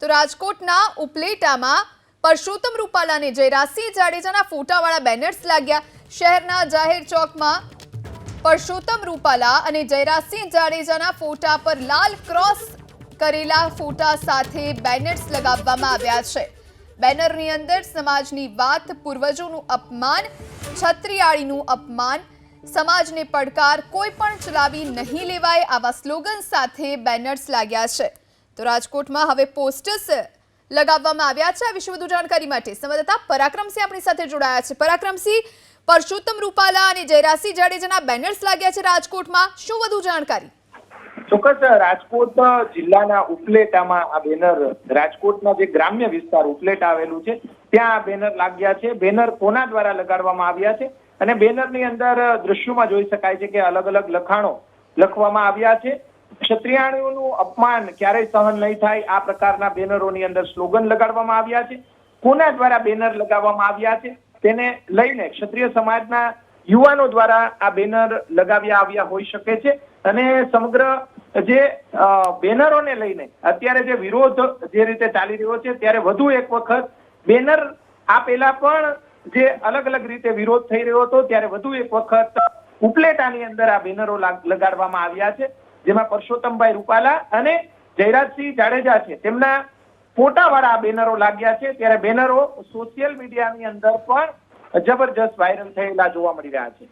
તો રાજકોટના ઉપલેટામાં પરસોત્તમ રૂપાલા અને જયરાજસિંહ જાડેજાના ફોટાવાળા બેનર્સ લાગ્યા। શહેરના જાહેર ચોકમાં પરસોત્તમ રૂપાલા અને જયરાજસિંહ જાડેજાના ફોટા પર લાલ ક્રોસ કરેલા ફોટા સાથે બેનર્સ લગાવવામાં આવ્યા છે। બેનરની અંદર સમાજની વાત, પૂર્વજોનું અપમાન, છત્રીયાળીનું અપમાન, સમાજને પડકાર, કોઈ પણ ચલાવી નહીં લેવાય આવા સ્લોગન સાથે બેનર્સ લાગ્યા છે। તો રાજકોટમાં હવે પોસ્ટર્સ લગાવવામાં આવ્યા છે। આ વિશે વધુ જાણકારી માટે સંવાદદાતા પરાક્રમસિંહ આપણી સાથે જોડાયા છે। પરાક્રમસિંહ, પરસોત્તમ રૂપાલા અને જયરાજસિંહ જાડેજાના બેનર્સ લાગ્યા છે રાજકોટમાં, શું વધુ જાણકારી? ચોક્કસ રાજકોટ જિલ્લાના ઉપલેટામાં આ બેનર, રાજકોટના જે ગ્રામ્ય વિસ્તાર ઉપલેટા આવેલું છે ત્યાં આ બેનર લાગ્યા છે। બેનર કોના દ્વારા લગાડવામાં આવ્યા છે અને બેનરની અંદર દ્રશ્યોમાં જોઈ શકાય છે કે અલગ અલગ લખાણો લખવામાં આવ્યા છે। ક્ષત્રિયાણીઓનું અપમાન ક્યારેય સહન નહીં થાય આ પ્રકારના બેનરોની અંદર સ્લોગન લગાડવામાં આવ્યા છે। કોના દ્વારા બેનર લગાવવામાં આવ્યા છે તેને લઈને ક્ષત્રિય સમાજના યુવાનો દ્વારા આ બેનર લગાવ્યા આવ્યા હોઈ શકે છે અને સમગ્ર જે બેનરોને લઈને અત્યારે જે વિરોધ જે રીતે ચાલી રહ્યો છે ત્યારે વધુ એક વખત બેનર આ પહેલા પણ જે અલગ અલગ રીતે વિરોધ થઈ રહ્યો હતો ત્યારે વધુ એક વખત ઉપલેટાની અંદર આ બેનરો લગાડવામાં આવ્યા છે, જેમાં પરસોત્તમભાઈ રૂપાલા અને જયરાજસિંહ જાડેજા છે તેમના ફોટાવાળા આ બેનરો લાગ્યા છે। ત્યારે બેનરો સોશિયલ મીડિયાની અંદર પણ જબરજસ્ત વાયરલ થયેલા જોવા મળી રહ્યા છે।